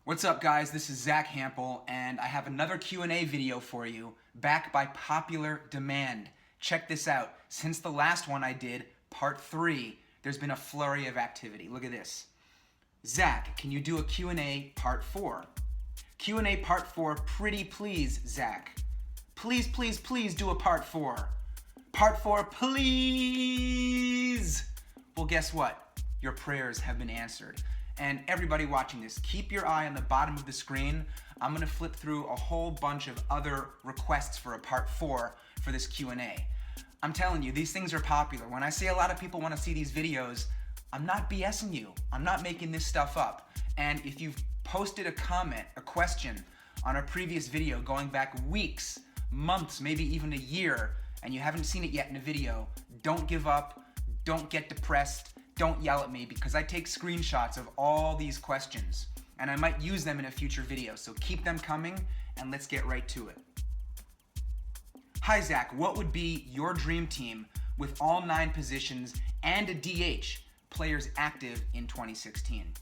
What's up, guys? This is Zack Hample, and I have another Q&A video for you, back by popular demand. Check this out. Since the last one I did, part 3, there's been a flurry of activity. Look at this. Zack, can you do a Q&A part 4? Q&A part 4, pretty please, Zack. Please, please, please do a part 4. Part 4, please! Well, guess what? Your prayers have been answered. And everybody watching this, keep your eye on the bottom of the screen. I'm gonna flip through a whole bunch of other requests for a part 4 for this Q&A. I'm telling you, these things are popular. When I say a lot of people wanna see these videos, I'm not BSing you. I'm not making this stuff up. And if you've posted a comment, a question on a previous video going back weeks, months, maybe even a year, and you haven't seen it yet in a video, don't give up, don't get depressed, don't yell at me, because I take screenshots of all these questions and I might use them in a future video, so keep them coming and let's get right to it. Hi Zack, what would be your dream team with all 9 positions and a DH, players active in 2016?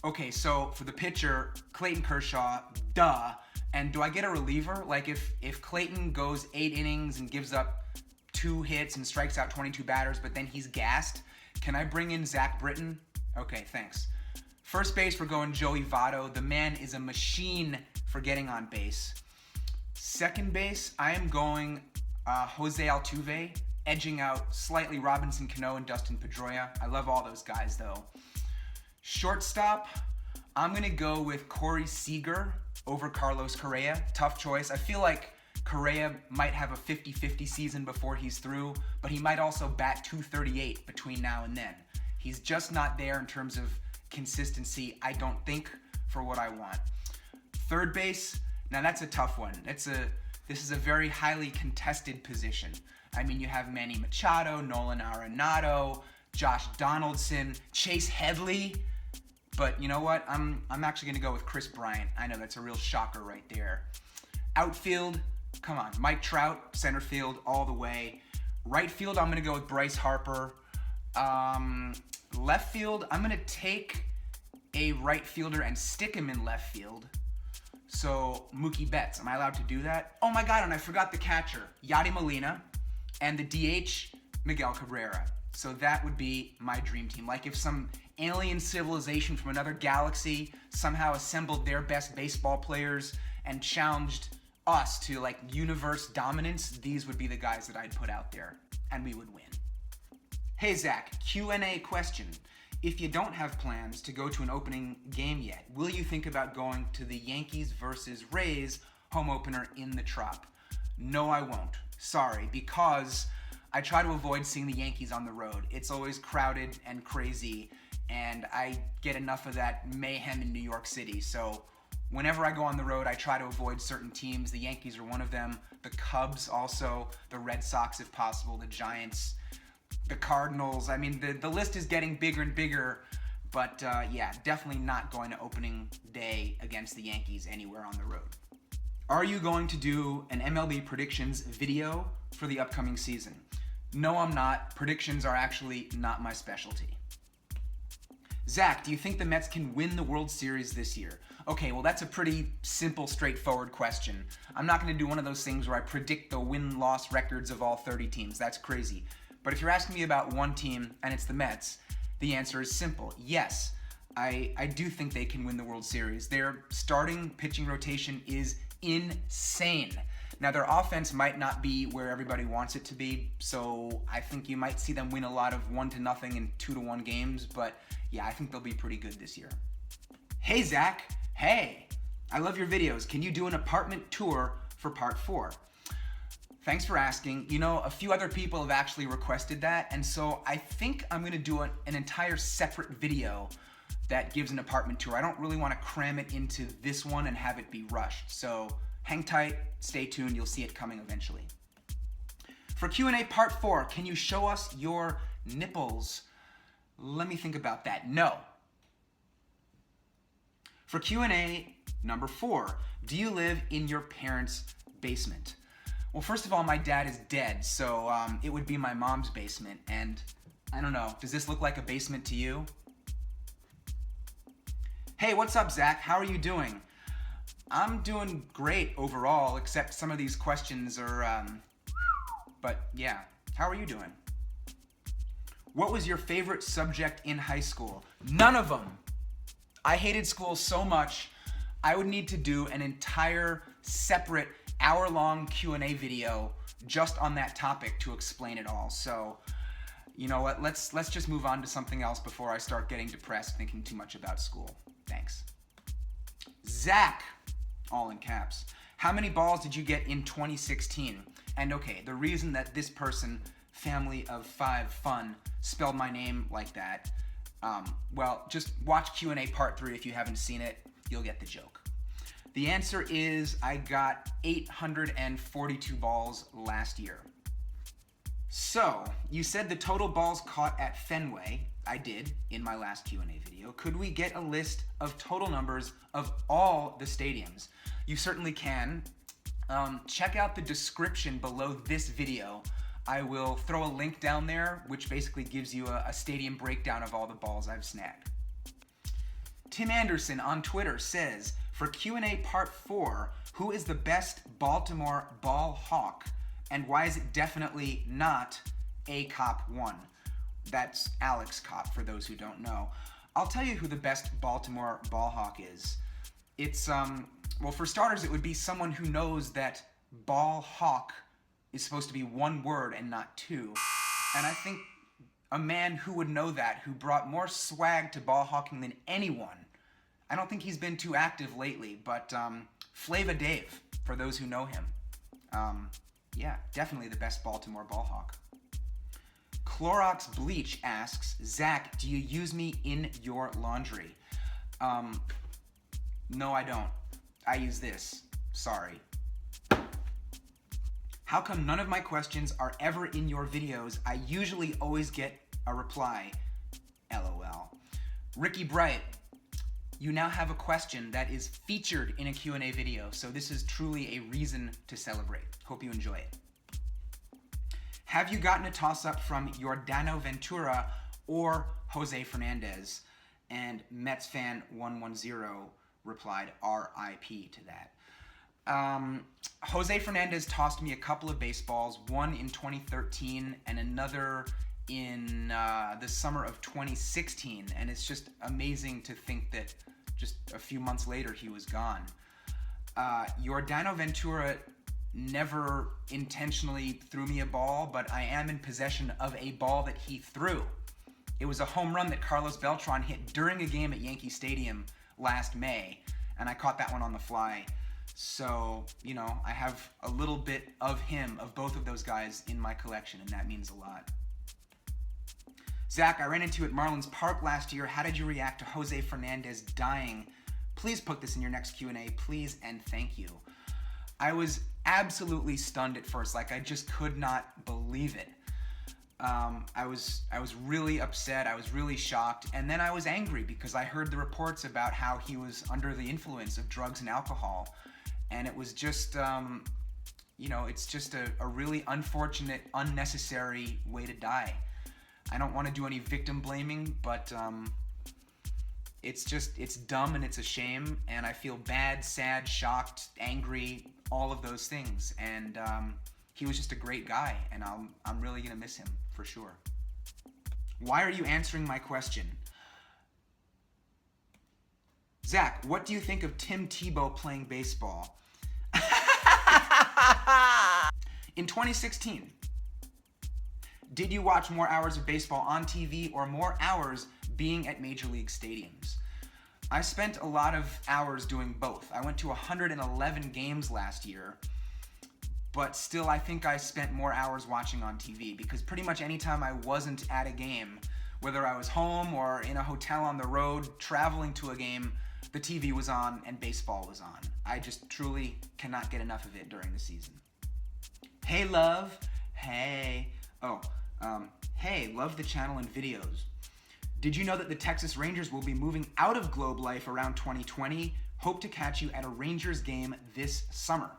Okay, so for the pitcher, Clayton Kershaw, duh. And do I get a reliever? Like if Clayton goes 8 innings and gives up 2 hits and strikes out 22 batters, but then he's gassed, can I bring in Zach Britton? Okay, thanks. First base, we're going Joey Votto. The man is a machine for getting on base. Second base, I am going Jose Altuve, edging out slightly Robinson Cano and Dustin Pedroia. I love all those guys, though. Shortstop, I'm going to go with Corey Seager over Carlos Correa. Tough choice. I feel like Correa might have a 50-50 season before he's through, but he might also bat .238 between now and then. He's just not there in terms of consistency, I don't think, for what I want. Third base, now that's a tough one. This is a very highly contested position. I mean, you have Manny Machado, Nolan Arenado, Josh Donaldson, Chase Headley, but you know what? I'm actually going to go with Chris Bryant. I know that's a real shocker right there. Outfield, come on, Mike Trout, center field all the way. Right field, I'm going to go with Bryce Harper. Left field, I'm going to take a right fielder and stick him in left field. So, Mookie Betts, am I allowed to do that? Oh my God, and I forgot the catcher, Yadi Molina, and the DH, Miguel Cabrera. So that would be my dream team. Like if some alien civilization from another galaxy somehow assembled their best baseball players and challenged us to like universe dominance, these would be the guys that I'd put out there, and we would win. Hey Zach, Q&A question. If you don't have plans to go to an opening game yet, will you think about going to the Yankees versus Rays home opener in the Trop? No, I won't. Sorry, because I try to avoid seeing the Yankees on the road. It's always crowded and crazy, and I get enough of that mayhem in New York City, so whenever I go on the road, I try to avoid certain teams. The Yankees are one of them. The Cubs also. The Red Sox, if possible. The Giants. The Cardinals. I mean, the list is getting bigger and bigger. But yeah, definitely not going to opening day against the Yankees anywhere on the road. Are you going to do an MLB predictions video for the upcoming season? No, I'm not. Predictions are actually not my specialty. Zach, do you think the Mets can win the World Series this year? Okay, well that's a pretty simple, straightforward question. I'm not going to do one of those things where I predict the win-loss records of all 30 teams. That's crazy. But if you're asking me about one team, and it's the Mets, the answer is simple. Yes, I do think they can win the World Series. Their starting pitching rotation is insane. Now, their offense might not be where everybody wants it to be, so I think you might see them win a lot of 1-0 and 2-1 games, but yeah, I think they'll be pretty good this year. Hey, Zach. Hey, I love your videos. Can you do an apartment tour for part 4? Thanks for asking. You know, a few other people have actually requested that, and so I think I'm going to do an entire separate video that gives an apartment tour. I don't really want to cram it into this one and have it be rushed, so hang tight, stay tuned, you'll see it coming eventually. For Q&A part 4, can you show us your nipples? Let me think about that. No. For Q&A number 4, do you live in your parents' basement? Well, first of all, my dad is dead, so it would be my mom's basement, and I don't know, does this look like a basement to you? Hey, what's up, Zach? How are you doing? I'm doing great overall, except some of these questions are, but yeah. How are you doing? What was your favorite subject in high school? None of them. I hated school so much, I would need to do an entire separate hour-long Q&A video just on that topic to explain it all. So, you know what? Let's just move on to something else before I start getting depressed thinking too much about school. Thanks. Zack, all in caps. How many balls did you get in 2016? And okay, the reason that this person, family of 5 fun, spelled my name like that, well, just watch Q&A part 3 if you haven't seen it. You'll get the joke. The answer is I got 842 balls last year. So, you said the total balls caught at Fenway. I did in my last Q&A video. Could we get a list of total numbers of all the stadiums? You certainly can. Check out the description below this video. I will throw a link down there which basically gives you a stadium breakdown of all the balls I've snagged. Tim Anderson on Twitter says, for Q&A part 4, who is the best Baltimore ball hawk and why is it definitely not A Cop 1? That's Alex Cop for those who don't know. I'll tell you who the best Baltimore ball hawk is. It's, well, for starters, it would be someone who knows that ball hawk is supposed to be one word and not two. And I think a man who would know that, who brought more swag to ball hawking than anyone. I don't think he's been too active lately, but Flava Dave, for those who know him. Yeah, definitely the best Baltimore ball hawk. Clorox Bleach asks, Zach, do you use me in your laundry? No, I don't. I use this. Sorry. How come none of my questions are ever in your videos? I usually always get a reply. LOL. Ricky Bright, you now have a question that is featured in a Q&A video, so this is truly a reason to celebrate. Hope you enjoy it. Have you gotten a toss-up from Yordano Ventura or José Fernández? And Mets fan 110 replied RIP to that. José Fernández tossed me a couple of baseballs, one in 2013 and another in the summer of 2016, and it's just amazing to think that just a few months later he was gone. Yordano Ventura never intentionally threw me a ball, but I am in possession of a ball that he threw. It was a home run that Carlos Beltran hit during a game at Yankee Stadium last May, and I caught that one on the fly. So, you know, I have a little bit of him, of both of those guys in my collection, and that means a lot. Zach, I ran into you at Marlins Park last year. How did you react to José Fernández dying? Please put this in your next Q&A, please and thank you. I was absolutely stunned at first, like I just could not believe it. I was really upset, I was really shocked, and then I was angry because I heard the reports about how he was under the influence of drugs and alcohol, and it was just, you know, it's just a really unfortunate, unnecessary way to die. I don't want to do any victim blaming, but it's dumb and it's a shame, and I feel bad, sad, shocked, angry, all of those things, and he was just a great guy, and I'm really gonna miss him for sure. Why are you answering my question? Zach, what do you think of Tim Tebow playing baseball? In 2016, did you watch more hours of baseball on TV or more hours being at major league stadiums? I spent a lot of hours doing both. I went to 111 games last year, but still I think I spent more hours watching on TV because pretty much anytime I wasn't at a game, whether I was home or in a hotel on the road, traveling to a game, the TV was on and baseball was on. I just truly cannot get enough of it during the season. Hey, love. Hey. Hey, love the channel and videos. Did you know that the Texas Rangers will be moving out of Globe Life around 2020? Hope to catch you at a Rangers game this summer.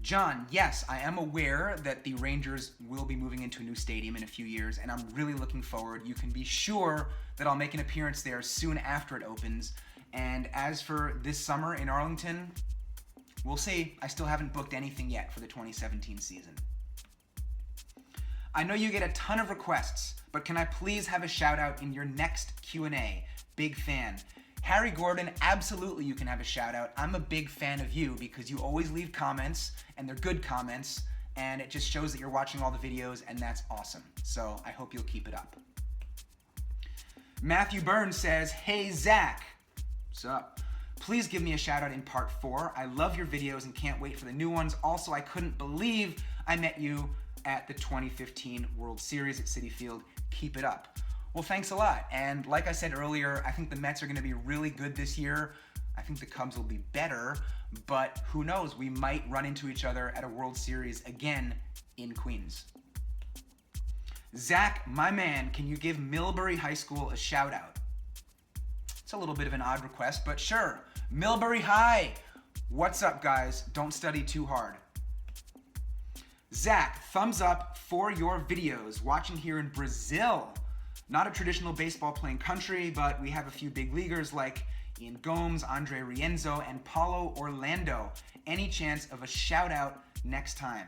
John, yes, I am aware that the Rangers will be moving into a new stadium in a few years, and I'm really looking forward. You can be sure that I'll make an appearance there soon after it opens, And as for this summer in Arlington, we'll see. I still haven't booked anything yet for the 2017 season. I know you get a ton of requests, but can I please have a shout out in your next Q&A? Big fan. Harry Gordon, absolutely you can have a shout out. I'm a big fan of you because you always leave comments, and they're good comments, and it just shows that you're watching all the videos, and that's awesome. So I hope you'll keep it up. Matthew Burns says, hey Zach, what's up? Please give me a shout out in part 4. I love your videos and can't wait for the new ones. Also, I couldn't believe I met you at the 2015 World Series at Citi Field. Keep it up. Well, thanks a lot. And like I said earlier, I think the Mets are going to be really good this year. I think the Cubs will be better, but who knows? We might run into each other at a World Series again in Queens. Zack, my man, can you give Millbury High School a shout out? It's a little bit of an odd request, but sure. Millbury High. What's up, guys? Don't study too hard. Zack, thumbs up for your videos. Watching here in Brazil. Not a traditional baseball playing country, but we have a few big leaguers like Ian Gomes, Andre Rienzo, and Paulo Orlando. Any chance of a shout out next time?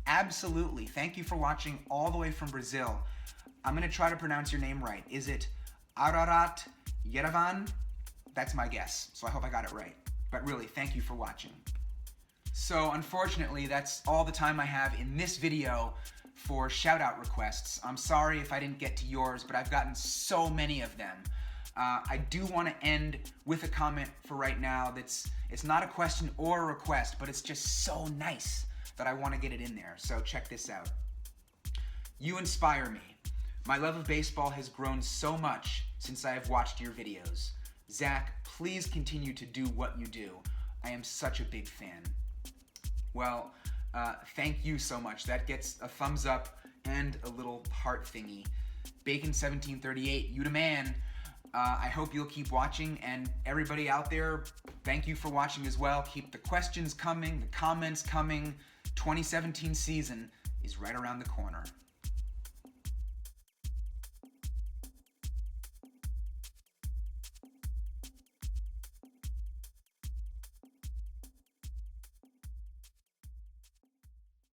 Absolutely. Thank you for watching all the way from Brazil. I'm going to try to pronounce your name right. Is it Ararat Yerevan? That's my guess, so I hope I got it right. But really, thank you for watching. So unfortunately, that's all the time I have in this video for shout-out requests. I'm sorry if I didn't get to yours, but I've gotten so many of them. I do want to end with a comment for right now it's not a question or a request, but it's just so nice that I want to get it in there. So check this out. You inspire me. My love of baseball has grown so much since I have watched your videos. Zack, please continue to do what you do. I am such a big fan. Well, thank you so much. That gets a thumbs up and a little heart thingy. Bacon1738, you the man. I hope you'll keep watching, and everybody out there, thank you for watching as well. Keep the questions coming, the comments coming. 2017 season is right around the corner.